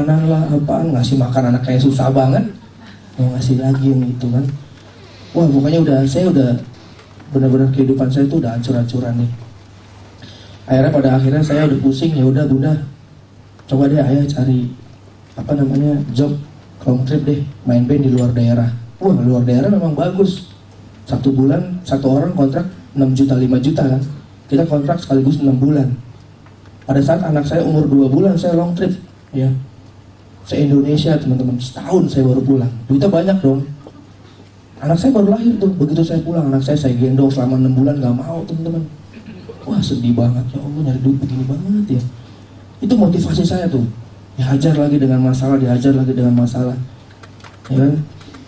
lah apaan, ngasih makan anak kayak susah banget, mau ngasih lagi yang itu kan. Wah pokoknya saya udah benar-benar kehidupan saya tuh udah hancur-hancuran nih. Akhirnya saya udah pusing, ya udah bunda, coba deh ayah cari job long trip deh, main band di luar daerah. Wah luar daerah memang bagus, 1 bulan 1 orang kontrak 6 juta 5 juta kan, kita kontrak sekaligus 6 bulan. Pada saat anak saya umur 2 bulan saya long trip ya, se-Indonesia teman-teman, setahun saya baru pulang, duitnya banyak dong. Anak saya baru lahir tuh, begitu saya pulang anak saya gendong selama 6 bulan, gak mau teman-teman. Wah sedih banget, ya Allah nyari duit begini banget ya. Itu motivasi saya tuh, dihajar lagi dengan masalah, ya kan.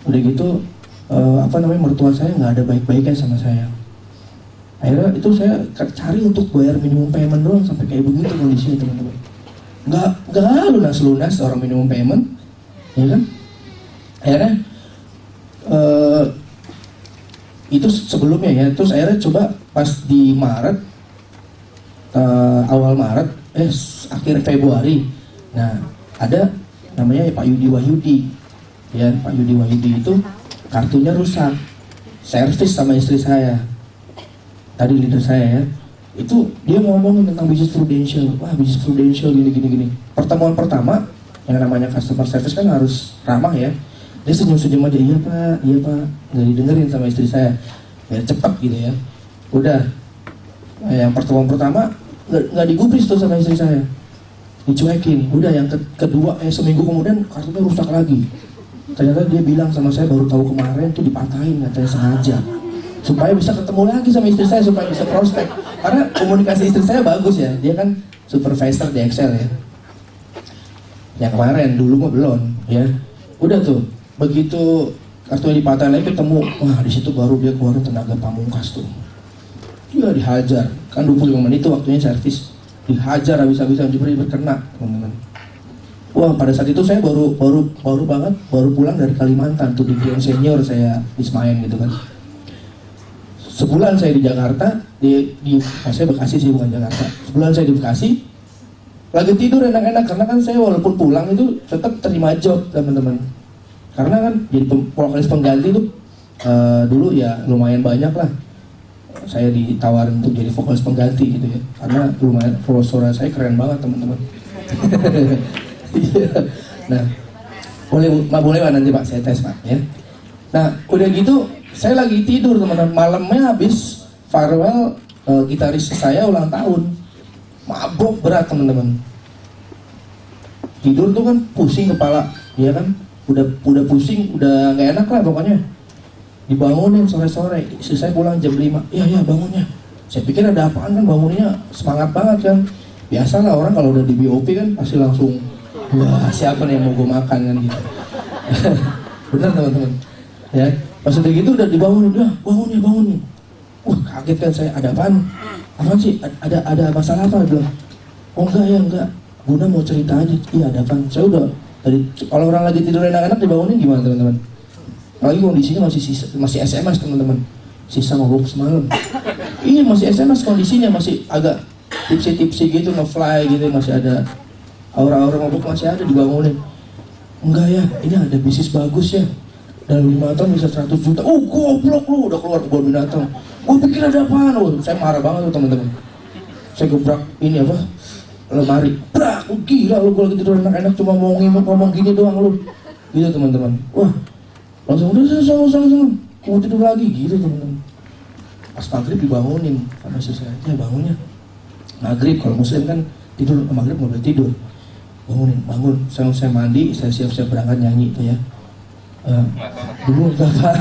Udah gitu mertua saya nggak ada baik-baiknya sama saya. Akhirnya itu saya cari untuk bayar minimum payment doang, sampai kayak begitu kondisinya teman-teman. Nggak lunas orang minimum payment, ya kan. Akhirnya itu sebelumnya ya. Terus akhirnya coba pas di Maret, awal Maret, akhir Februari. Nah ada namanya Pak Yudi Wahyudi, ya Pak Yudi Wahyudi itu kartunya rusak, servis sama istri saya, tadi leader saya ya, itu dia ngomongin tentang business prudential. Wah business prudential gini. Pertemuan pertama yang namanya customer service kan harus ramah ya, dia senyum-senyum aja, iya pak, nggak didengerin sama istri saya, biar cepet gitu ya. Udah, yang pertemuan pertama nggak digubris tuh sama istri saya, dicuekin. Udah yang kedua, seminggu kemudian kartunya rusak lagi. Ternyata dia bilang sama saya, baru tahu kemarin tuh dipatahin katanya sengaja, supaya bisa ketemu lagi sama istri saya, supaya bisa prospek. Karena komunikasi istri saya bagus ya, dia kan supervisor di Excel ya. Yang kemarin, dulu mah belum ya. Udah tuh, begitu kartunya dipatahin lagi ketemu, wah di situ baru dia keluarin tenaga pamungkas tuh. Dia dihajar, kan 25 menit itu waktunya servis, dihajar habis-habisan, juga berkena teman-teman. Wah pada saat itu saya baru pulang dari Kalimantan tuh, di Grand Senior saya Ismail gitu kan. Sebulan saya di Jakarta, saya Bekasi sih bukan Jakarta. Sebulan saya di Bekasi, lagi tidur enak-enak, karena kan saya walaupun pulang itu tetap terima job teman-teman. Karena kan jadi vokalis pengganti tuh dulu ya lumayan banyak lah. Saya ditawarin untuk jadi vokalis pengganti gitu ya, karena lumayan suara saya keren banget teman-teman. Nah, boleh pak nanti pak saya tes pak ya. Nah udah gitu saya lagi tidur teman-teman, malamnya habis farewell gitaris saya ulang tahun, mabok berat teman-teman. Tidur tuh kan pusing kepala, ya kan, udah pusing, udah nggak enak lah pokoknya. Dibangunin sore-sore, istri saya pulang jam 5, iya bangunnya. Saya pikir ada apaan kan, bangunnya semangat banget kan. Biasalah orang kalau udah di BOP kan pasti langsung, wah siapa nih yang mau gue makan kan gitu. Bener teman-teman ya. Pas udah gitu udah dibangunin, bangun. Wah kaget kan saya, ada apaan sih, ada masalah apa? Bilang, oh enggak, Bunda mau cerita aja. Iya ada apaan? Saya udah tadi, kalau orang lagi tidur enak-enak dibangunin gimana teman-teman? Lagi kondisinya masih SMS teman-teman, sisa mabuk semalam. Ini masih SMS kondisinya, masih agak tipsi gitu, nge-fly gitu, masih ada aura-aura mabuk, masih ada, dibangunin. Enggak ya, ini ada bisnis bagus ya, dalam 5 tahun bisa 100 juta. Oh goblok lu, udah keluar kebun binatang. Gue pikir ada apaan. Saya marah banget tuh teman-teman. Saya gebrak ini lemari, brak, gila lu, gue lagi tidur enak-enak cuma mau ngomong gini doang lu, gitu teman-teman. Wah langsung mau tidur lagi gitu teman-teman. Pas maghrib dibangunin sama istri saya, ya bangunnya maghrib, kalau muslim kan tidur maghrib nggak boleh tidur. Bangun, saya mandi, saya siap-siap berangkat nyanyi itu ya. Dulu enggak pak,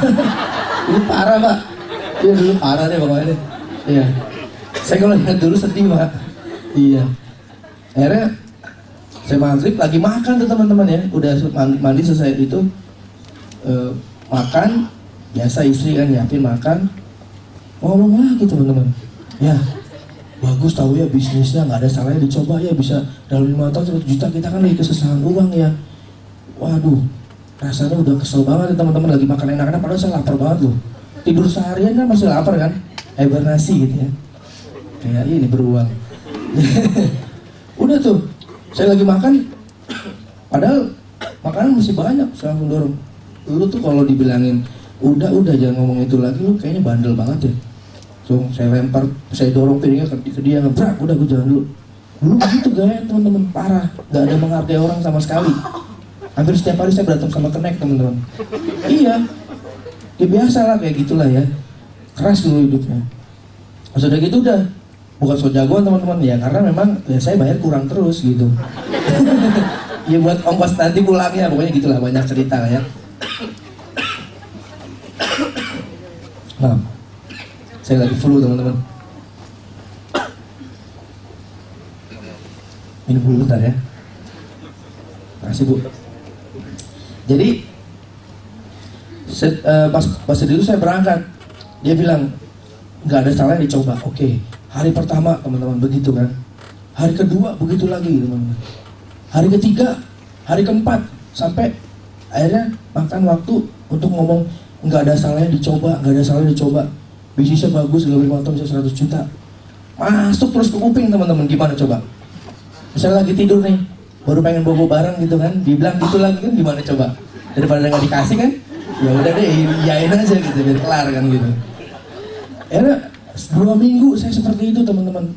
ini parah pak, iya dulu parah deh pokoknya. Iya, saya kalau ingat dulu sedih pak. Iya, akhirnya saya maghrib lagi makan tuh teman-teman ya, udah mandi selesai itu. Makan, biasa istri kan nyiapin makan, ngomong lagi teman-teman, ya bagus tahu ya bisnisnya, nggak ada salahnya dicoba ya, bisa dalam 5 tahun 100 juta, kita kan lagi kesusahan uang ya. Waduh, rasanya udah kesel banget ya teman-teman, lagi makan enak-enak padahal saya lapar banget loh. Tidur seharian kan masih lapar kan, hibernasi gitu ya, kayak ini beruang. Udah tuh, saya lagi makan, Padahal makanan masih banyak, saya langsung dorong. Lu tuh kalau dibilangin, udah jangan ngomong itu lagi, lu kayaknya bandel banget ya. So, saya lempar, saya dorong piringnya ke dia, ngebrak, udah gue jalan dulu. Dulu gitu gaya teman-teman, parah, gak ada menghargai orang sama sekali. Hampir setiap hari saya berantem sama kenek teman-teman. Iya, ya biasa lah kayak gitulah ya. Keras dulu hidupnya. Pas udah gitu udah, bukan so jagoan teman-teman ya, karena memang ya, saya bayar kurang terus gitu. Ya buat ongkos nanti pulangnya, pokoknya gitulah, banyak cerita ya. Nah, saya lagi flu teman-teman. Minum dulu bentar ya. Makasih Bu. Jadi pas itu saya berangkat, dia bilang nggak ada salahnya dicoba. Oke, hari pertama teman-teman begitu kan. Hari kedua begitu lagi teman-teman. Hari ketiga, hari keempat, sampai akhirnya makan waktu untuk ngomong nggak ada salahnya dicoba, nggak ada salahnya dicoba. Bisnisnya bagus, lebih motor bisa 100 juta. Masuk terus ke kuping teman-teman, gimana coba? Misalnya lagi tidur nih, baru pengen bobo bareng gitu kan, dibilang gitu lagi kan, gimana coba? Daripada nggak dikasih kan, ya udah deh, iyain aja gitu, biar kelar kan gitu. Akhirnya 2 minggu saya seperti itu teman-teman.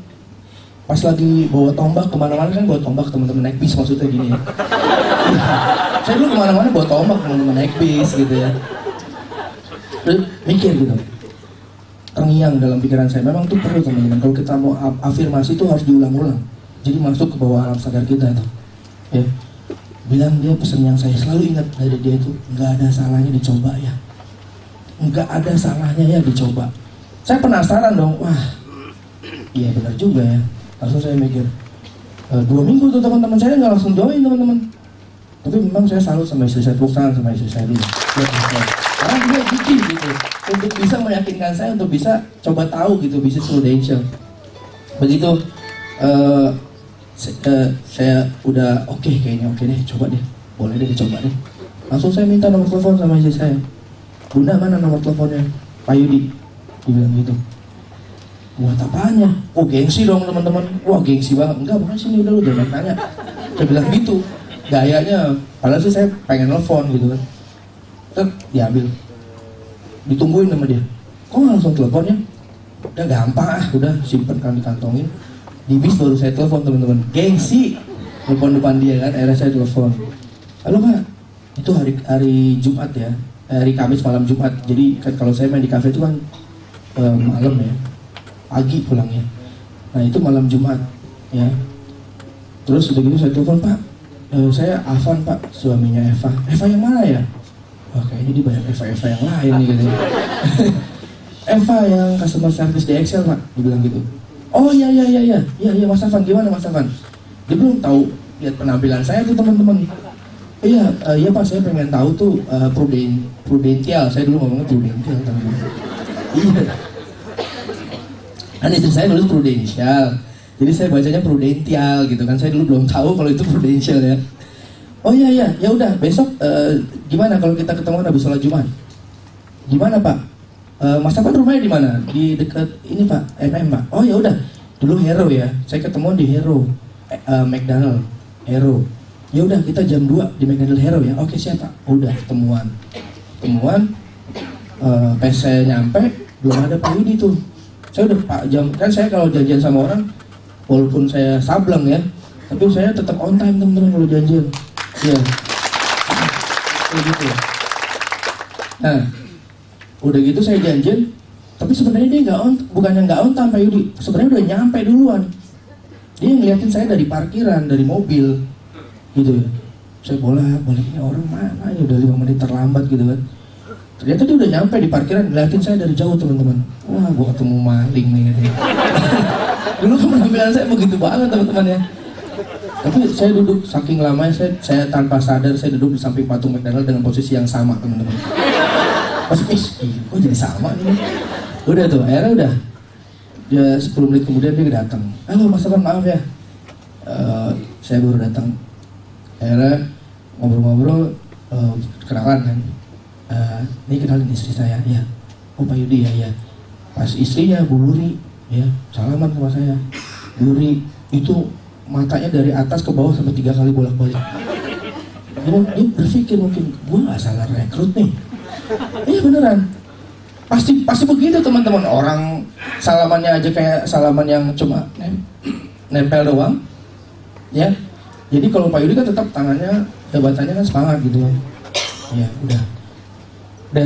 Pas lagi bawa tombak kemana-mana kan, bawa tombak teman-teman, naik bis maksudnya gini ya. Saya dulu kemana-mana bawa tombak teman-teman, naik bis gitu ya. Terus mikir gitu, terngiang dalam pikiran saya, memang tuh perlu teman-teman, kalau kita mau afirmasi itu harus diulang-ulang. Jadi masuk ke bawah alam sadar kita tuh, ya. Bilang dia pesan yang saya selalu ingat dari dia itu, nggak ada salahnya dicoba ya, nggak ada salahnya ya dicoba. Saya penasaran dong, wah, iya benar juga ya. Langsung saya mikir, 2 minggu tuh teman-teman, saya nggak langsung join teman-teman. Tapi memang saya salut sama istri saya, bukan sama istri saya dulu. Karena dia gigi gitu, untuk bisa meyakinkan saya untuk bisa coba tahu gitu bisnis prudential. Begitu. Saya udah oke, kayaknya oke deh, coba deh, boleh deh dicoba deh. Langsung saya minta nomor telepon sama istri saya. Bunda, mana nomor teleponnya Pak Yudi? Dibilang gitu. Buat apanya? Oh gengsi dong teman-teman. Wah gengsi banget. Enggak, bukan sini, udah lu jangan tanya. Saya bilang gitu, gayanya. Padahal sih saya pengen telepon gitu kan. Terus diambil, ditungguin sama dia. Kok nggak langsung teleponnya? Udah gampang udah simpen kan, dikantongin. Di bis baru saya telepon teman-teman, gengsi, telepon depan dia kan. Akhirnya saya telepon, halo Kak, itu hari Jumat ya, hari Kamis malam Jumat. Jadi kan kalau saya main di kafe itu kan malam ya, pagi pulangnya. Nah itu malam Jumat ya. Terus udah gitu saya telepon, Pak, saya Afan Pak, suaminya Eva. Eva yang mana ya? Wah kayaknya dia banyak Eva yang lain nih gitu. Eva yang customer service di Excel Pak, dibilang gitu. Oh iya Mas Afan, gimana Mas Afan? Dia belum tahu lihat penampilan saya tuh teman-teman. Iya Pak, saya pengen tahu tuh prudential. Saya dulu ngomongnya prudential teman-teman. Iya. Kan istri saya nulis prudential, jadi saya bacanya prudential gitu kan. Saya dulu belum tahu kalau itu prudential ya. Oh iya ya udah besok gimana kalau kita ketemu habis sholat Jumat? Gimana Pak? Mas Afan rumahnya di mana? Di dekat ini Pak, MM Pak. Oh ya udah, dulu Hero ya. Saya ketemu di Hero, McDonald, Hero. Ya udah kita jam 2 di McDonald Hero ya. Oke siap Pak. Udah ketemuan. Pas saya nyampe belum ada Pak Yudi tuh. Saya udah Pak jam, kan saya kalau janjian sama orang, walaupun saya sableng ya, tapi saya tetap on time teman-teman kalau janjian. Ya. Kayak gitu. Nah. Udah gitu saya janjian, tapi sebenarnya dia bukannya nggak on time Pak Yudi, sebenarnya udah nyampe duluan. Dia ngeliatin saya dari parkiran, dari mobil, gitu ya. Saya boleh ini orang mana ya, udah 5 menit terlambat gitu kan. Ternyata dia udah nyampe di parkiran, ngeliatin saya dari jauh teman-teman. Wah, gua ketemu maling nih katanya. Dulu penampilan saya begitu banget teman-teman ya. Tapi saya duduk saking lamanya, saya tanpa sadar saya duduk di samping patung McDonald dengan posisi yang sama teman-teman. Pas kok jadi sama nih. Udah tuh, akhirnya udah. Dia 10 menit kemudian dia datang. Halo Mas Afan, maaf ya. Saya baru datang. Akhirnya ngobrol-ngobrol, kenalan kan. Ini kenalin istri saya, ya. Oh Pak Yudi ya. Pas istrinya Bu Luri, ya, salaman sama saya. Bu Luri itu matanya dari atas ke bawah sampai 3 kali bolak-balik. Dia berpikir mungkin gue nggak salah rekrut nih. Iya beneran. Pasti begitu teman-teman. Orang salamannya aja kayak salaman yang cuma nempel doang, ya. Jadi kalau Pak Yudi kan tetap tangannya, jabatannya kan semangat gitu ya. Ya udah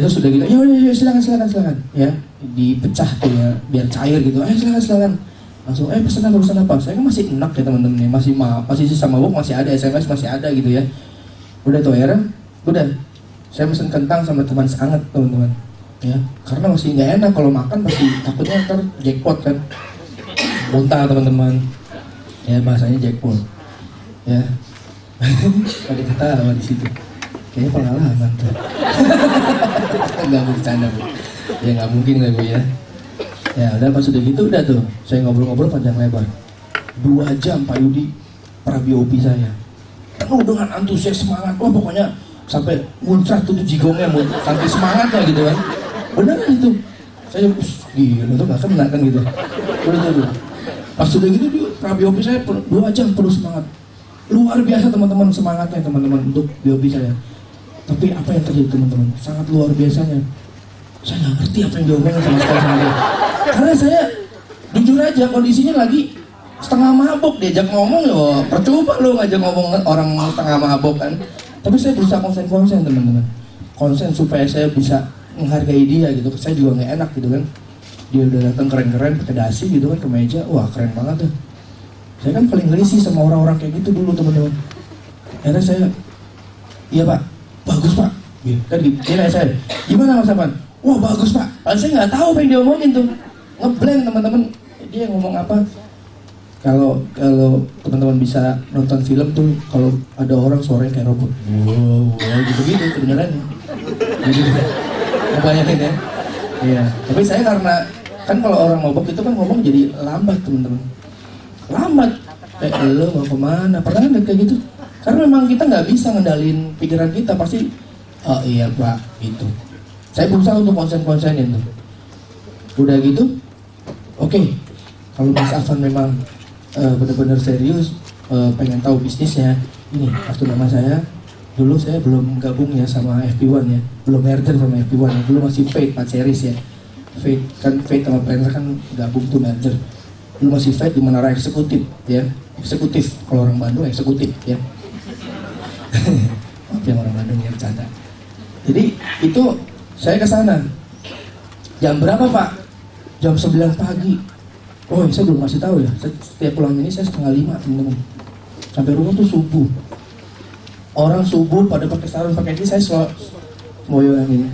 itu sudah gitu. Ya silakan ya, dipecah tuh ya biar cair gitu. Silakan langsung pesan apa. Saya kan masih enak ya teman-teman nih, masih sisa mabuk, masih ada SMS, masih ada gitu ya. Udah tuh akhirnya saya pesen kentang sama teman sehangat teman-teman ya, karena masih nggak enak kalau makan, pasti takutnya ntar jackpot kan, muntah teman-teman ya, bahasanya jackpot ya. Ada ketawa di situ, kayaknya pengalaman tuh. Nggak bercanda Bu, ya nggak mungkin lah Bu ya. Ya udah pas udah gitu udah tuh saya ngobrol-ngobrol panjang lebar 2 jam Pak Yudi pra-BOP saya penuh dengan antusias, semangat, pokoknya sampai muncrat tuh jigongnya, sampai semangatnya gitu kan. Beneran itu saya gila tuh nggak kena kan gitu. Udah tuh pas udah gitu dia pra-BOP saya 2 jam penuh semangat, luar biasa teman-teman semangatnya teman-teman untuk BOP saya. Tapi apa yang terjadi teman-teman, sangat luar biasanya, saya nggak ngerti apa yang diomongin sama sekali sama dia. Karena saya jujur aja kondisinya lagi setengah mabok, diajak ngomong ya percuma lo ngajak ngomong orang setengah mabok kan. Tapi saya berusaha konsen teman-teman, konsen supaya saya bisa menghargai dia gitu. Saya juga nggak enak gitu kan, dia udah datang keren-keren pakai dasi gitu kan ke meja, wah keren banget tuh. Saya kan paling risih sama orang-orang kayak gitu dulu teman-teman. Akhirnya saya, iya Pak, bagus Pak, kan dia saya, gimana Mas Afan? Wah bagus Pak. Padahal saya nggak tahu apa yang dia omongin tuh, ngeblank teman-teman. Dia ngomong apa? Kalau teman-teman bisa nonton film tuh, kalau ada orang suaranya kayak robot, wow gitu kedengarannya. Gitu. Bayangin ya. Iya. Tapi saya karena kan kalau orang mabok itu kan ngomong jadi lambat teman-teman. Lambat. Lo mau kemana? Pernah kayak gitu? Karena memang kita nggak bisa ngendalin pikiran kita, pasti. Oh iya Pak, gitu. Saya berusaha untuk konsen-konsenin tuh. Udah gitu, oke. Kalau Mas Afan memang benar-benar serius, pengen tahu bisnisnya, ini kartu nama saya. Dulu saya belum gabung ya sama FP1 ya, belum merger sama FP1 ya, dulu masih Fate 4 series ya. Fate sama Prancer kan gabung tuh merger. Dulu masih Fate di Menara Eksekutif ya, eksekutif, kalau orang Bandung eksekutif ya. Oke, orang Bandung yang bercanda. Jadi itu saya ke sana. Jam berapa Pak? Jam 9 pagi. Oh, saya belum masih tahu ya. Setiap pulang ini saya 4:30 teman-teman. Sampai rumah tuh subuh. Orang subuh pada pakai sarung, pakai ini, saya moyo yang ini.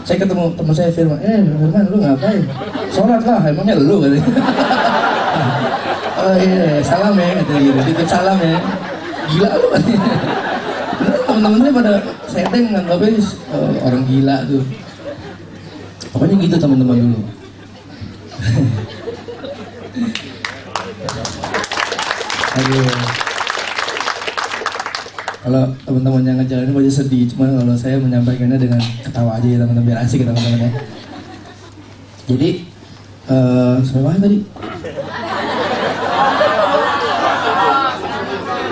Saya ketemu teman saya Firman. Firman, lu ngapain? Sholat lah, emangnya lu katanya. Oh iya, salam ya, katanya gitu. Titip salam ya. Gila lu katanya. Teman-temannya pada setting nganggapnya orang gila tuh. Pokoknya gitu teman-teman dulu. Aduh. Kalau teman-teman yang ngejalanin pasti sedih, cuma kalau saya menyampaikannya dengan ketawa aja ya teman-teman, biar asik ya teman-teman ya. Jadi, sampai mana tadi?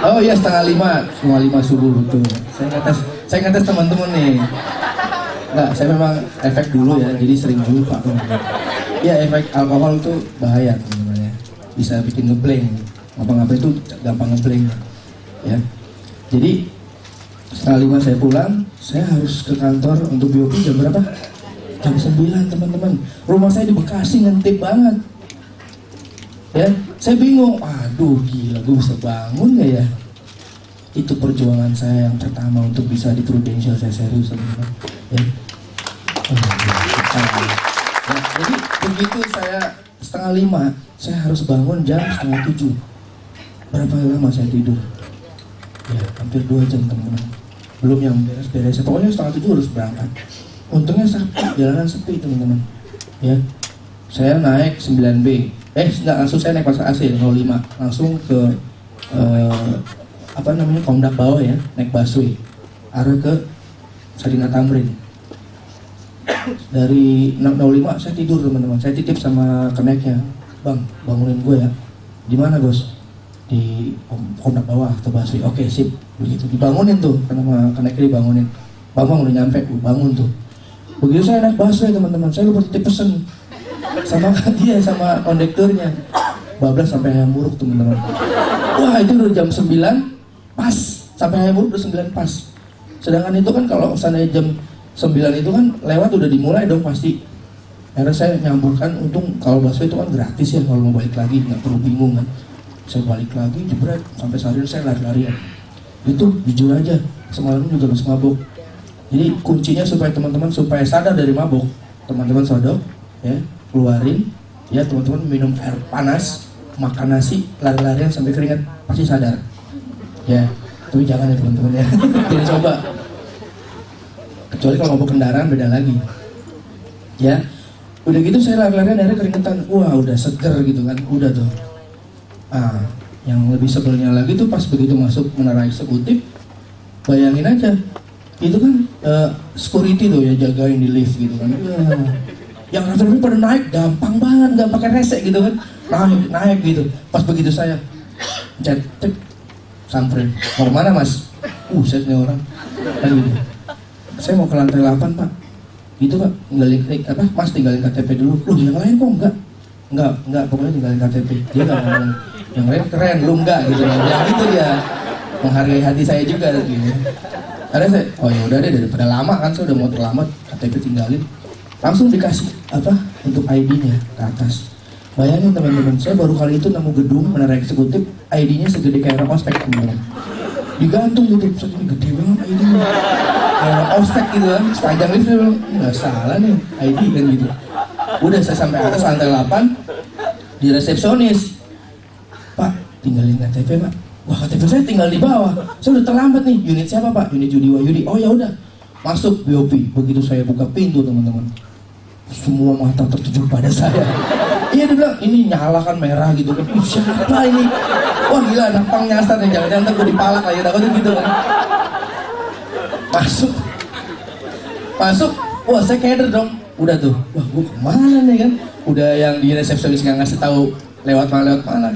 Oh iya 4:30 subuh betul. Saya ngetes teman-teman nih. Enggak, saya memang efek dulu ya, jadi sering lupa teman-teman. Ya efek alkohol tuh bahaya teman-teman ya, bisa bikin ngeblank. Apa-apa itu gampang ngeblank ya. Jadi 4:30 saya pulang, saya harus ke kantor untuk BOP jam berapa? Jam 9 teman-teman. Rumah saya di Bekasi, ngentip banget. Ya, saya bingung. Aduh gila, gue bisa bangun gak ya? Itu perjuangan saya yang pertama untuk bisa di Prudential, saya serius teman-teman. Ya. Nah, jadi begitu saya 4:30, saya harus bangun jam 6:30. Berapa lama saya tidur? Ya, hampir 2 jam teman-teman. Belum yang beres-beres. Pokoknya 6:30 harus berangkat. Untungnya sepi, jalanan sepi teman-teman. Ya, saya naik 9B. Enggak, langsung saya naik pasar AC 05. Langsung ke Komdak bawah ya, naik busway. Arah ke Sarina Tamrin. Dari 05 saya tidur teman-teman. Saya titip sama keneknya, "Bang, bangunin gue ya." "Di mana, Bos?" di komplek bawah atau Basri. Oke, sip, begitu dibangunin tuh karena dibangunin. Bang udah nyampe, bangun tuh. Begitu saya naik busway teman-teman, saya lupa titip pesen sama dia sama kondekturnya. Bablas sampai ayam buruk teman-teman. Wah itu udah jam 9 pas, sampai ayam buruk udah 9 pas. Sedangkan itu kan kalau seandainya jam 9 itu kan lewat udah dimulai dong pasti. Akhirnya saya nyamburkan, untung kalau busway itu kan gratis ya, kalau mau balik lagi nggak perlu bingung kan. Saya balik lagi jebret, sampai seharian saya lari-larian. Itu jujur aja, semalam juga harus mabuk. Jadi kuncinya supaya teman-teman supaya sadar dari mabuk, teman-teman sodok ya, keluarin ya, teman-teman minum air panas, makan nasi, lari-larian sampai keringat, pasti sadar ya. Tapi jangan ya teman-teman ya. Jadi coba, kecuali kalau mabuk kendaraan beda lagi ya. Udah gitu saya lari-larian akhirnya keringetan, wah udah seger gitu kan, udah tuh. Yang lebih sebelnya lagi tuh pas begitu masuk menara eksekutif, bayangin aja itu kan security tuh ya, jagain di lift gitu kan. Yang rata-rata pada naik gampang banget, nggak pakai resek gitu kan, naik gitu. Pas begitu saya cek samperin, mau kemana mas? Set nih orang kan gitu. Saya mau ke lantai 8 pak. Gitu pak, mas tinggalin KTP dulu. Loh yang lain kok enggak, pokoknya tinggalin KTP. Dia nggak ngomong yang lain keren, lu enggak gitu kan. Yang itu dia menghargai hati saya juga gitu. Ada saya, oh ya udah deh, daripada lama kan, saya udah mau terlambat, KTP tinggalin, langsung dikasih untuk ID-nya ke atas. Bayangin teman-teman, saya baru kali itu nemu gedung menara eksekutif, ID-nya segede kayak orang ospek teman-teman, digantung gitu, segini gede banget ID-nya, kayak orang ospek gitu kan, sepanjang lift saya bilang, nggak salah nih ID kan gitu. Udah saya sampai atas lantai 8, di resepsionis, Pak tinggalin KTP pak. Wah KTP saya tinggal di bawah, saya udah terlambat nih. Unit siapa pak? Unit Judi Wahyudi. Oh ya udah, masuk BOP. Begitu saya buka pintu teman-teman, semua mata tertuju pada saya. Iya dia bilang, ini nyala kan merah gitu kan. Siapa ini? Wah gila, anak pang nyasar nih, jangan-jangan ntar gue dipalak lagi, takutnya gitu kan. Masuk, wah saya keder dong. Udah tuh, wah gue kemana nih kan? Udah yang di resepsionis nggak ngasih tahu lewat mana.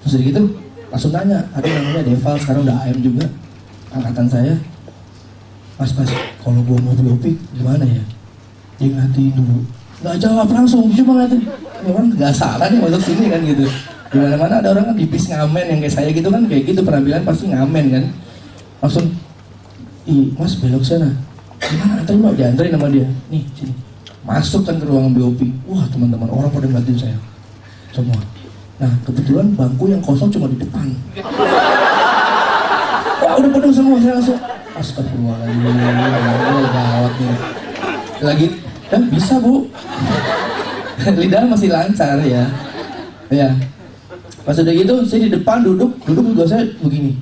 Terus gitu langsung tanya, ada namanya Deval, sekarang udah AM juga, angkatan saya. Mas, kalau gua mau BOP gimana ya? Dia ngeliatin dulu, nggak jawab langsung, cuma ngeliatin, ini orang nggak salah nih masuk sini kan gitu. Dimana-mana ada orang kan di bis ngamen yang kayak saya gitu kan, kayak gitu penampilan pasti ngamen kan. Langsung, mas belok sana, gimana? Anterin mbak, dianterin sama dia, nih sini. Masuk kan ke ruangan BOP, wah teman-teman orang pada ngeliatin saya, semua. Nah kebetulan bangku yang kosong cuma di depan. Wah udah penuh semua, saya langsung astagfirullahaladzim, gawat nih. Lagi, bisa bu. Lidah masih lancar ya. Ya. Pas udah gitu, saya di depan duduk juga saya begini.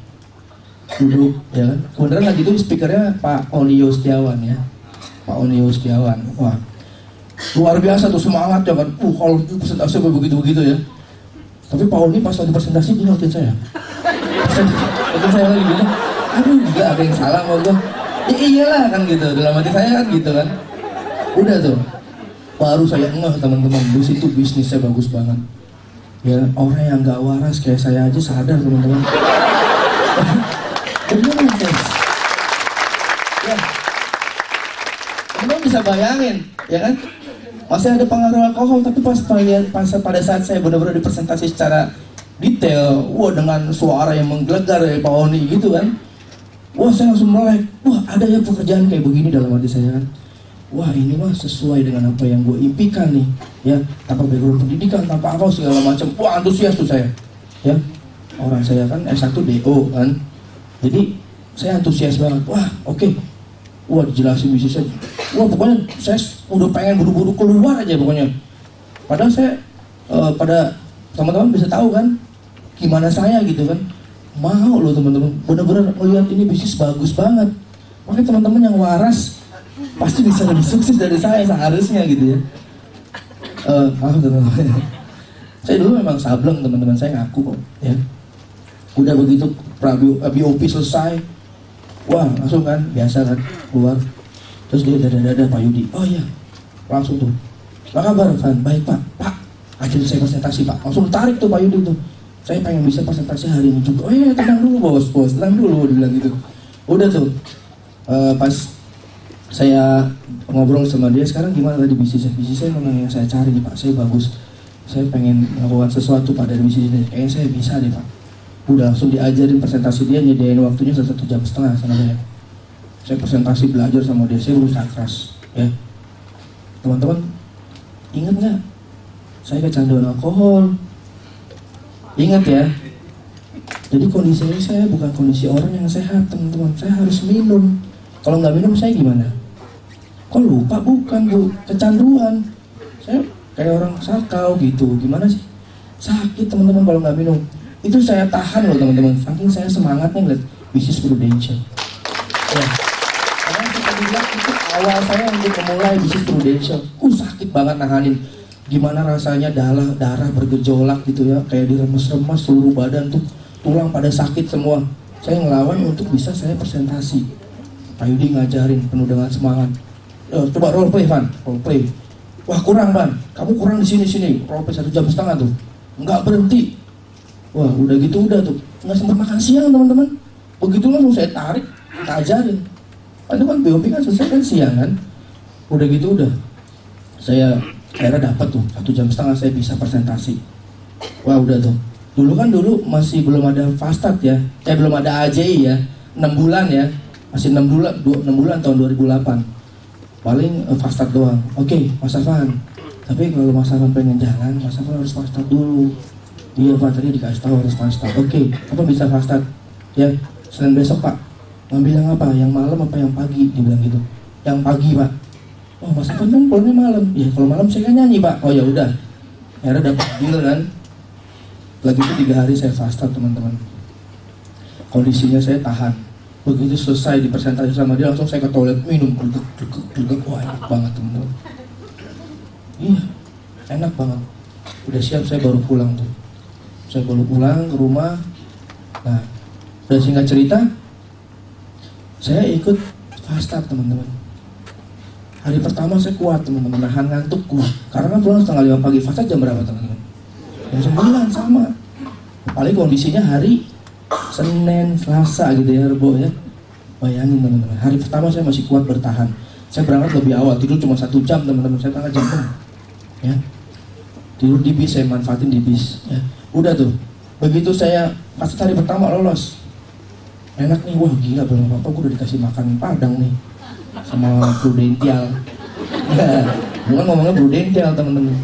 Duduk, ya kan. Kemudian lagi itu speakernya Pak Onio Setiawan ya. Pak Onio Setiawan. Wah, luar biasa tuh semangat ya kan. Kalau presentasi begitu-begitu ya. Tapi Pak Oni pas lagi presentasi dia ngeliatin saya. Ngeliatin saya lagi gitu. Aduh, gila ada yang salah sama gue. Ya iyalah kan gitu, dalam hati saya kan gitu kan. Udah tuh, baru saya ngeh teman-teman, di situ bisnisnya bagus banget. Ya orang yang gak waras kayak saya aja sadar teman-teman. Beneran guys. Ya, teman-teman bisa bayangin, ya kan? Masih ada pengaruh alkohol, tapi pada saat saya benar-benar dipresentasi secara detail, wah dengan suara yang menggelegar ya Pak Oni gitu kan, wah saya langsung melek, wah ada ya pekerjaan kayak begini dalam hati saya kan, wah ini mah sesuai dengan apa yang gue impikan nih, ya tanpa background pendidikan, tanpa apa segala macam, wah antusias tuh saya, ya orang saya kan S1 DO kan, jadi saya antusias banget, wah oke. Wah dijelasin bisnisnya, wah pokoknya saya udah pengen buru-buru keluar aja pokoknya. Padahal saya pada teman-teman bisa tahu kan gimana saya gitu kan, mau loh teman-teman, benar-benar melihat ini bisnis bagus banget. Makanya teman-teman yang waras pasti bisa lebih sukses dari saya seharusnya gitu ya. Maaf teman-teman, saya dulu memang sableng teman-teman, saya ngaku kok ya. Udah begitu BOP selesai, wah langsung kan, biasa kan, keluar. Terus dia dada Pak Yudi, oh iya, langsung tuh, apa kabar Van? Baik pak, ajarin saya presentasi pak. Langsung tarik tuh Pak Yudi tuh, saya pengen bisa presentasi hari ini juga. Oh iya, tenang dulu bos, tenang dulu, dibilang gitu. Udah tuh, pas saya ngobrol sama dia, sekarang gimana tadi bisnisnya? Bisnisnya memang yang saya cari nih Pak, saya bagus. Saya pengen melakukan sesuatu Pak dari bisnis ini, kayaknya saya bisa deh Pak. Udah langsung diajarin presentasi, dia nyediain waktunya 1,5 jam sama saya. Saya presentasi belajar sama dia, saya berusaha keras ya. Teman-teman, ingat nggak? Saya kecanduan alkohol. Ingat ya. Jadi kondisi ini saya bukan kondisi orang yang sehat teman-teman. Saya harus minum. Kalau nggak minum saya gimana? Kok lupa? Bukan bu, kecanduan. Saya kayak orang sakau gitu. Gimana sih? Sakit teman-teman kalau nggak minum. Itu saya tahan loh teman-teman. Saking saya semangatnya ngeliat bisnis Prudential. Ya. Karena seperti bilang itu awal saya untuk memulai bisnis Prudential. Sakit banget nahanin. Gimana rasanya darah bergejolak gitu ya, kayak diremes-remes seluruh badan tuh, tulang pada sakit semua. Saya ngelawan untuk bisa saya presentasi. Pak Yudi ngajarin penuh dengan semangat. Coba role play Van, role play. Wah kurang Van, kamu kurang di sini. Role play 1,5 jam tuh, nggak berhenti. Wah udah gitu udah tuh, nggak sempat makan siang teman-teman. Begitu langsung saya tarik, kita ajarin. Itu kan BOP kan selesai kan siang kan. Udah gitu udah, saya akhirnya dapat tuh 1,5 jam saya bisa presentasi. Wah udah tuh. Dulu masih belum ada Fastat ya, belum ada AJI ya, 6 bulan ya, masih 6 bulan tahun 2008. Paling Fastat doang. Oke, Mas Afan. Tapi kalau Mas Afan pengen jalan, Mas Afan harus Fastat dulu. Iya Pak, tadi dikasih tahu harus Fastat. Oke, apa bisa Fastat? Ya, Senin besok Pak. Ngambil yang apa? Yang malam apa yang pagi? Dibilang gitu. Yang pagi Pak. Oh Mas Afan kan pulangnya malam. Ya kalau malam saya kan nyanyi Pak. Oh ya udah. Akhirnya dapat deal kan. Lagi itu 3 hari saya Fastat teman-teman. Kondisinya saya tahan. Begitu selesai di presentasi sama dia langsung saya ke toilet minum. Duduk. Wah enak banget teman-teman. Iya enak banget. Udah siap saya baru pulang tuh. Saya baru pulang ke rumah. Nah udah singkat cerita, saya ikut Fastat teman-teman. Hari pertama saya kuat teman-teman, nahan ngantuk kuat. Karena kan pulang 4:30 pagi. Fastat jam berapa teman-teman? Jam 9 sama. Paling kondisinya hari Senin, Selasa gitu ya, Rebo ya. Bayangin teman-teman, hari pertama saya masih kuat bertahan. Saya berangkat lebih awal, tidur cuma 1 jam teman-teman. Saya berangkat jam 6 ya. Tidur di bis, saya manfaatin di bis ya. Udah tuh, begitu saya pas hari pertama lolos. Enak nih, wah gila belum apa-apa, gue udah dikasih makan Padang nih sama Prudential. Bukan ngomongnya Prudential teman-teman.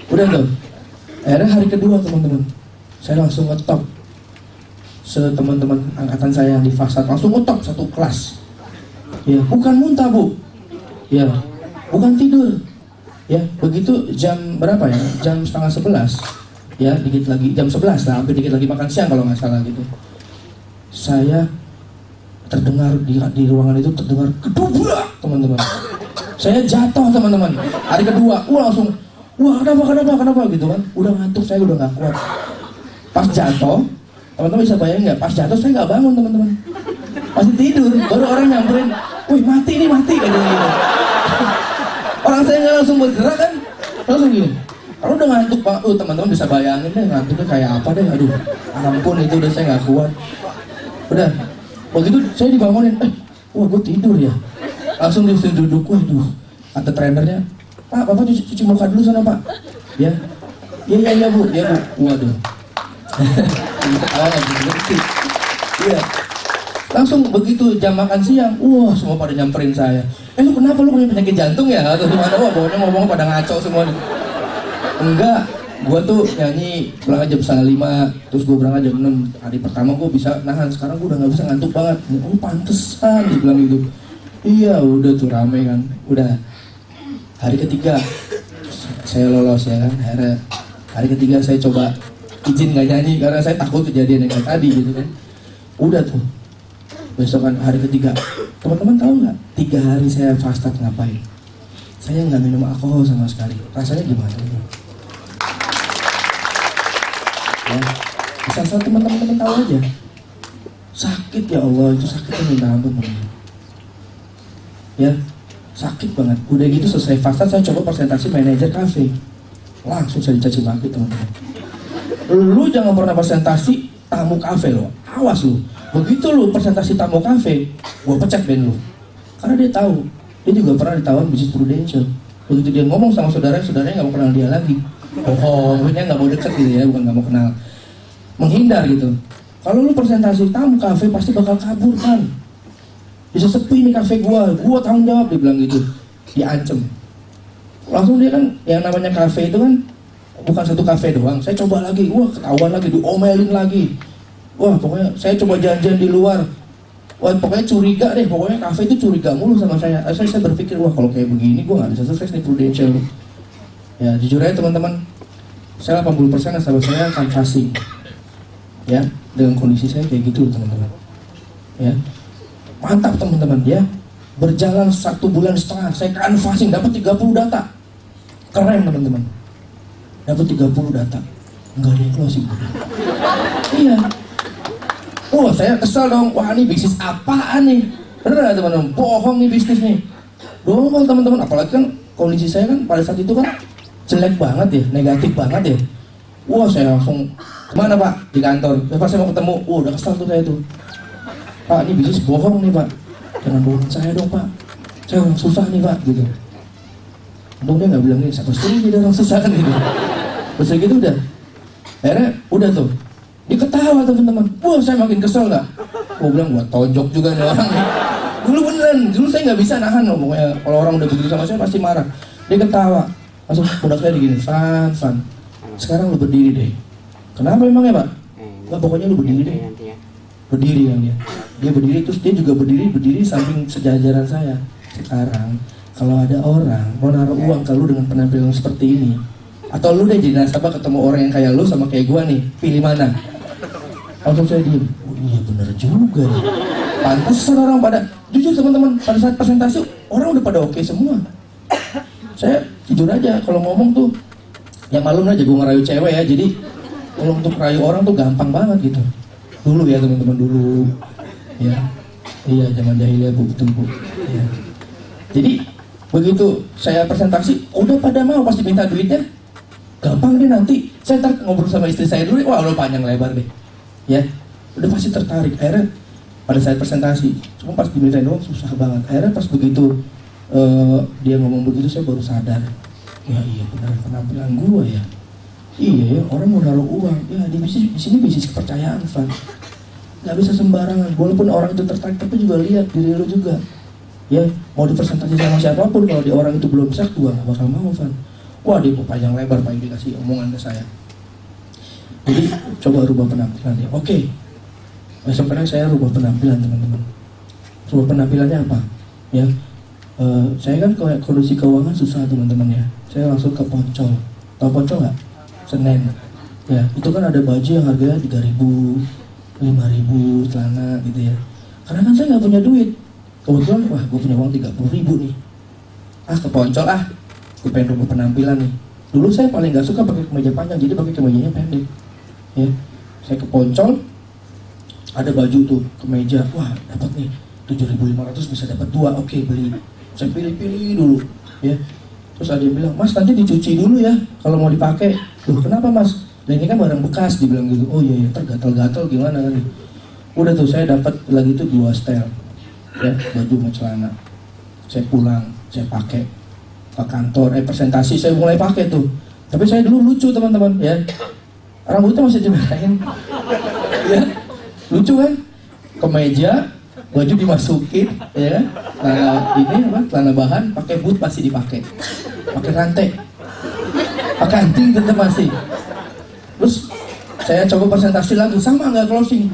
Udah tuh, akhirnya hari kedua teman-teman, saya langsung ngetop teman-teman angkatan saya yang di Fastat, langsung ngetop 1 kelas. Ya, bukan muntah bu, ya, bukan tidur. Ya, begitu jam berapa ya? Jam 10:30 ya, dikit lagi jam 11 lah, hampir dikit lagi makan siang kalau nggak salah gitu. Saya terdengar di ruangan itu terdengar kedubrak teman-teman. Saya jatuh teman-teman. Hari kedua, langsung, wah kenapa gitu kan. Udah ngantuk, saya udah nggak kuat. Pas jatuh, teman-teman bisa bayangin nggak? Pas jatuh saya nggak bangun teman-teman. Masih tidur, baru orang nyamperin, wih mati kayak gitu. Orang saya nggak langsung bergerak kan, langsung gini. Kalau udah ngantuk Pak, teman-teman bisa bayangin deh ngantuknya kayak apa deh. Aduh, ampun itu udah saya nggak kuat. Udah, begitu saya dibangunin, wah gue tidur ya. Langsung duduk, waduh, kata trenernya, Pak, Bapak cuci muka dulu sana Pak. Ya, iya Bu, waduh. Ketawa nggak berhenti. Iya. Langsung begitu jam makan siang, wah semua pada nyamperin saya. Lu kenapa, lu punya penyakit jantung ya? Atau gimana? Wah bawahnya ngomong pada ngaco semua. Enggak, gue tuh nyanyi pulang jam 4:30, terus gue berangkat jam 6. Hari pertama gue bisa nahan, sekarang gue udah gak bisa, ngantuk banget. Oh pantesan, dia bilang gitu. Iya udah tuh rame kan. Udah hari ketiga saya lolos ya kan. Hari ketiga saya coba izin gak nyanyi karena saya takut kejadian yang kayak tadi gitu kan. Udah tuh besokan hari ketiga, teman-teman tahu nggak 3 hari saya Fastat ngapain? Saya nggak minum alkohol sama sekali. Rasanya gimana? Ya, bisa asal teman-teman tahu aja. Sakit ya Allah, itu sakitnya minta ampun teman-teman. Ya, sakit banget. Udah gitu selesai Fastat saya coba presentasi manajer kafe. Langsung saya dicaci maki teman-teman. Lu jangan pernah presentasi tamu kafe lo, awas lu. Begitu lu presentasi tamu kafe, gua pecat band lu. Karena dia tahu, dia juga pernah ditawan bisnis Prudential. Begitu dia ngomong sama saudaranya nggak mau kenal dia lagi. Dia nggak mau deket gitu ya, bukan nggak mau kenal, menghindar gitu. Kalau lu presentasi tamu kafe pasti bakal kabur kan. Bisa sepi nih kafe gua tanggung jawab, dia bilang gitu. Diancem. Langsung dia kan, yang namanya kafe itu kan bukan satu kafe doang. Saya coba lagi, ketahuan lagi, diomelin lagi. Pokoknya saya coba janjian di luar. Pokoknya curiga deh, pokoknya kafe itu curiga mulu sama saya. Saya berpikir, kalau kayak begini gue gak bisa sukses nih Prudential. Ya jujur aja teman-teman, saya 80% nasabah saya canvassing. Ya, dengan kondisi saya kayak gitu teman-teman. Ya, mantap teman-teman ya. Berjalan 1,5 bulan, saya canvassing, dapat 30 data. Keren teman-teman. Dapat 30 data, nggak ada yang closing. Iya. Saya kesel dong. Ini bisnis apaan nih? Bener gak teman-teman? Bohong nih bisnis nih. Dongkol teman-teman. Apalagi kan kondisi saya kan pada saat itu kan jelek banget ya, negatif banget ya. Saya langsung kemana Pak? Di kantor. Pas saya mau ketemu, udah kesel tuh saya tuh. Pak, ini bisnis bohong nih Pak. Jangan bohongin saya dong Pak. Saya orang susah nih Pak, gitu. Untung dia nggak bilang ini, siapa sih dia orang susah kan gitu. Terus gitu udah. Akhirnya udah tuh. Dia ketawa teman-teman. Saya makin kesel nggak? Gue bilang gua tonjok juga nih orang. Dulu beneran, dulu saya nggak bisa nahan loh. Pokoknya kalau orang udah begitu sama saya pasti marah. Dia ketawa. Langsung udah kayak begini, Van. Sekarang lu berdiri deh. Kenapa emangnya Pak? Nggak, pokoknya lu berdiri deh. Berdiri kan dia. Dia berdiri, terus dia juga berdiri samping sejajaran saya. Sekarang kalau ada orang mau naruh uang ke lu dengan penampilan seperti ini, atau lu deh jadi nasabah ketemu orang yang kayak lu sama kayak gua nih, pilih mana? Langsung saya diem. Iya bener juga nih. Pantas orang pada, jujur teman-teman, pada saat presentasi orang udah pada oke semua. Saya jujur aja kalau ngomong tuh, ya malum aja gue ngerayu cewek ya. Jadi kalau untuk rayu orang tuh gampang banget gitu. Dulu ya teman-teman, dulu ya. Iya zaman jahiliyah bu, betul bu. Ya. Jadi begitu saya presentasi, udah pada mau pasti minta duitnya. Gampang deh nanti. Saya ntar ngobrol sama istri saya dulu, udah panjang lebar deh. Ya, udah pasti tertarik. Akhirnya pada saat presentasi, cuma pas dimintain doang susah banget. Akhirnya pas begitu dia ngomong begitu, saya baru sadar. Ya iya benar, penampilan gua ya. Iya ya, orang mau naruh uang. Ya di sini bisnis kepercayaan, Van. Gak bisa sembarangan. Walaupun orang itu tertarik, tapi juga lihat diri lu juga. Ya, mau dipresentasi sama siapapun, kalau di orang itu belum sah, gua gak bakal mau, Van. Dia panjang lebar Pak dikasih omongan ke saya. Jadi coba rubah penampilan ya. Oke. Sekarang saya rubah penampilan teman-teman. Rubah penampilannya apa? Ya, saya kan kondisi keuangan susah teman-teman ya. Saya langsung ke Poncol. Tahu Poncol nggak? Senen. Ya, itu kan ada baju yang harganya 3.000, 5.000 celana gitu ya. Karena kan saya nggak punya duit. Kebetulan, gue punya uang 30.000 nih. Ke Poncol gue pengen rubah penampilan nih. Dulu saya paling nggak suka pakai kemeja panjang, jadi pakai kemejanya pendek. Ya, saya ke Poncol, ada baju tuh kemeja, dapat nih 7.500 bisa dapat 2, oke beli. Saya pilih-pilih dulu, ya. Terus ada yang bilang, Mas nanti dicuci dulu ya, kalau mau dipakai. Kenapa Mas? Nah ini kan barang bekas, dibilang gitu. Oh iya, ntar gatal-gatal gimana kan? Udah tuh saya dapat lagi tuh 2 setel, ya baju sama celana. Saya pulang, saya pakai ke kantor, presentasi saya mulai pakai tuh. Tapi saya dulu lucu teman-teman, ya. Rambutnya masih dimarahin, ya. Lucu kan? Kemeja, baju dimasukin, ya. Celana bahan, pakai boot masih dipakai, pakai rantai, pakai anting tetap masih. Terus saya coba presentasi lagi, sama nggak closing.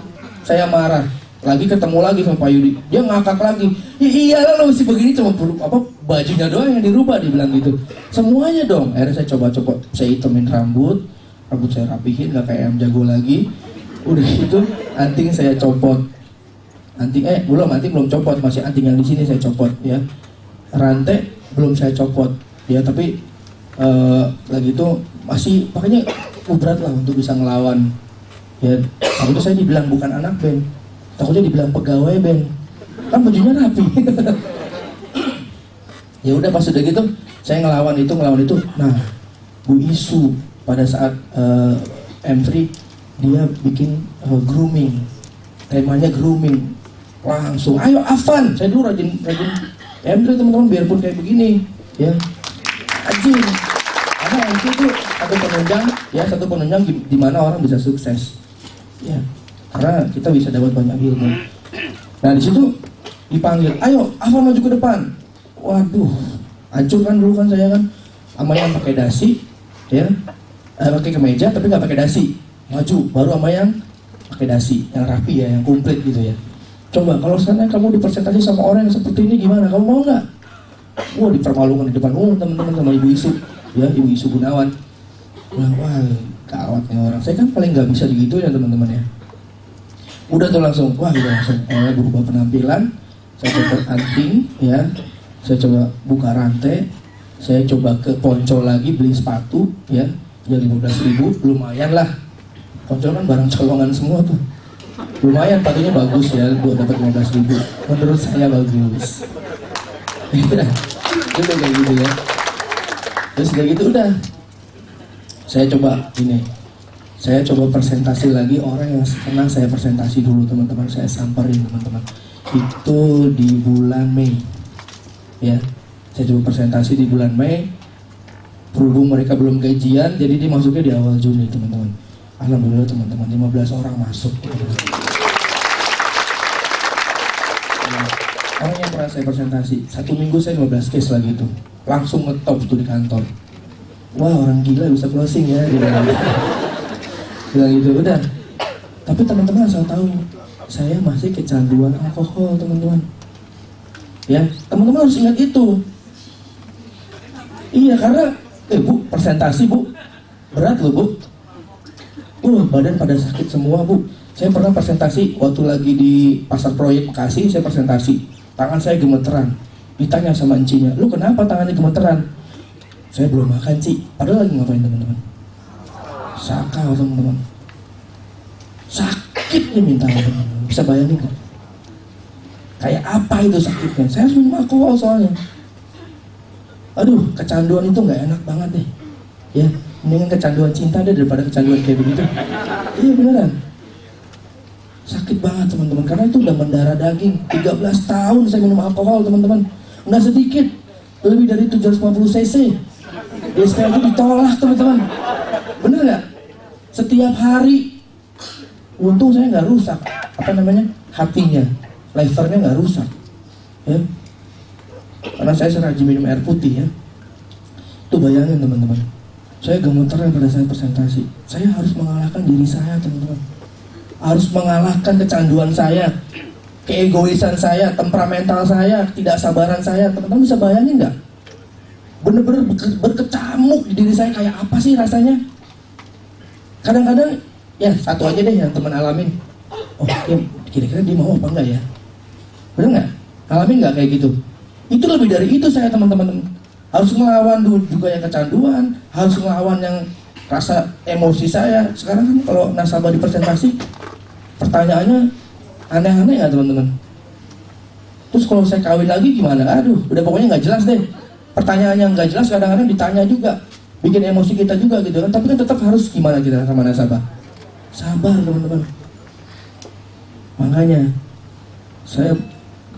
Saya marah. Lagi ketemu lagi sama Pak Yudi, dia ngakak lagi. Ya iyalah lo mesti begini, cuma bajunya doang yang dirubah, dibilang gitu. Semuanya dong. Akhirnya saya coba, saya hitamin rambut saya rapihin, nggak kayak ayam jago lagi. Udah gitu, anting saya copot. Anting belum copot, masih anting yang di sini saya copot ya. Rantai belum saya copot ya, tapi lagi itu masih pakainya berat lah untuk bisa ngelawan. Ya, waktu itu saya dibilang bukan anak band. Takutnya dibilang pegawai band, kan bajunya rapi. Ya udah pas udah gitu, saya ngelawan itu. Nah, Bu Isu pada saat M3 dia bikin grooming, temanya grooming, langsung ayo Avan, saya dulu rajin M3 teman-teman, biarpun kayak begini ya, rajin. Karena M3 itu satu penunjang di mana orang bisa sukses ya, karena kita bisa dapat banyak ilmu. Nah di situ dipanggil, ayo Avan maju ke depan. Waduh, hancur kan dulu kan saya kan, sama yang pakai dasi ya, pakai kemeja tapi nggak pakai dasi, maju. Baru sama yang pakai dasi, yang rapi ya, yang komplit gitu ya. Coba kalau sana kamu dipresentasi sama orang yang seperti ini gimana, kamu mau nggak? Wah, dipermalukan di depan umum teman-teman sama ibu Isu ya, ibu Isu Gunawan. Wah, gawat nih orang, saya kan paling nggak bisa digituin ya teman-teman ya. Udah tuh langsung, wah udah langsung berubah penampilan. Saya coba anting ya, saya coba buka rantai, saya coba ke Poncol lagi beli sepatu ya, yang 15.000, lumayan lah. Poncol kan barang colongan semua tuh, lumayan, sepatunya bagus ya, buat dapat 15.000. Menurut saya bagus. Udah kayak gitu ya. Terus kayak gitu udah, saya coba ini, saya coba presentasi lagi orang yang pernah saya presentasi dulu teman-teman, saya samperin teman-teman. Itu di bulan Mei ya, saya coba presentasi di bulan Mei. Berhubung mereka belum gajian, jadi dia masuknya di awal Juni teman-teman. Alhamdulillah teman-teman, 15 orang masuk teman-teman. Orang yang pernah saya presentasi, 1 minggu saya 15 case lagi itu, langsung ngetop tuh di kantor. Wah, orang gila bisa closing ya, bilang gitu udah. Tapi teman-teman asal tahu, saya masih kecanduan alkohol teman-teman. Ya, teman-teman harus ingat itu. Iya, karena Bu, presentasi Bu, berat loh Bu. Badan pada sakit semua Bu. Saya pernah presentasi waktu lagi di Pasar Proyek Bekasi, saya presentasi. Tangan saya gemeteran. Ditanya sama encinya, lu kenapa tangannya gemeteran? Saya belum makan Ci. Padahal lagi ngapain teman-teman? Sakau teman-teman. Sakitnya minta teman-teman. Bisa bayangin kan? Kayak apa itu sakitnya? Saya harus minum alkohol soalnya. Aduh, kecanduan itu nggak enak banget deh. Ya, mendingan kecanduan cinta deh daripada kecanduan kayak begitu. Iya beneran. Sakit banget teman-teman, karena itu udah mendarah daging. 13 tahun saya minum alkohol teman-teman. Nggak sedikit, lebih dari 750 cc. Dia sekali lagi ditolak teman-teman. Bener nggak? Setiap hari. Untung saya nggak rusak, hatinya, livernya nggak rusak. Ya. Karena saya rajin minum air putih ya. Tuh bayangin teman-teman, saya gemeteran pada saat presentasi. Saya harus mengalahkan diri saya teman-teman. Harus mengalahkan kecanduan saya, keegoisan saya, temperamental saya, ketidaksabaran saya. Teman-teman bisa bayangin nggak? Bener-bener berkecamuk di diri saya, kayak apa sih rasanya? Kadang-kadang ya satu aja deh yang teman alamin. Oh ya, kira-kira dia mau apa enggak ya? Bener nggak? Alamin nggak kayak gitu? Itu lebih dari itu saya teman-teman. Harus melawan dulu juga yang kecanduan, harus melawan yang rasa emosi saya. Sekarang kan kalau nasabah di presentasi, pertanyaannya aneh-aneh ya teman-teman. Terus kalau saya kawin lagi gimana? Aduh, udah pokoknya nggak jelas deh. Pertanyaannya nggak jelas, kadang-kadang ditanya juga, bikin emosi kita juga gitu kan. Tapi kan tetap harus gimana kita sama nasabah? Sabar teman-teman. Makanya saya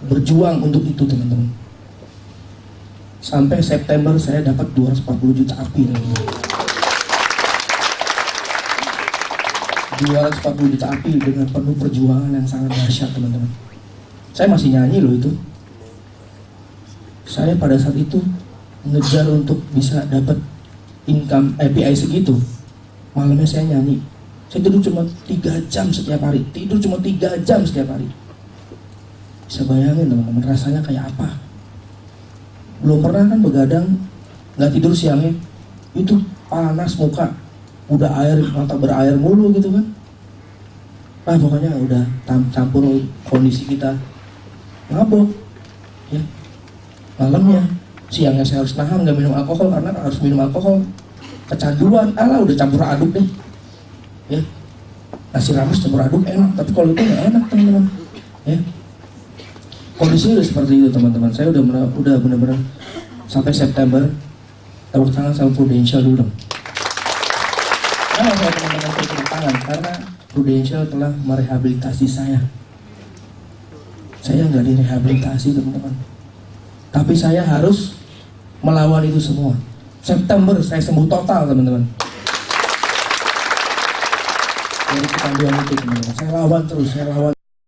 berjuang untuk itu teman-teman. Sampai September saya dapat 240 juta API teman-teman. 240 juta API dengan penuh perjuangan yang sangat dahsyat teman-teman. Saya masih nyanyi loh itu. Saya pada saat itu ngejar untuk bisa dapat income API segitu. Malamnya saya nyanyi. Saya tidur cuma 3 jam setiap hari. Bisa bayangin teman-teman rasanya kayak apa. Belum pernah kan begadang, nggak tidur siangnya. Itu panas muka, udah mata berair mulu gitu kan. Pokoknya udah campur kondisi kita mabok ya. Malamnya, siangnya saya harus nahan nggak minum alkohol karena harus minum alkohol. Kecanduan, udah campur aduk deh ya. Nasi rames campur aduk enak, tapi kalau itu nggak enak teman-teman ya. Kondisinya udah seperti itu teman-teman. Saya udah benar-benar sampai September. Tepuk tangan sama Prudential dulu dong. Saya teman-teman tangan karena Prudential telah merehabilitasi saya. Saya nggak direhabilitasi teman-teman, tapi saya harus melawan itu semua. September saya sembuh total teman-teman. Dari kecanduan itu teman-teman, saya lawan terus, saya lawan.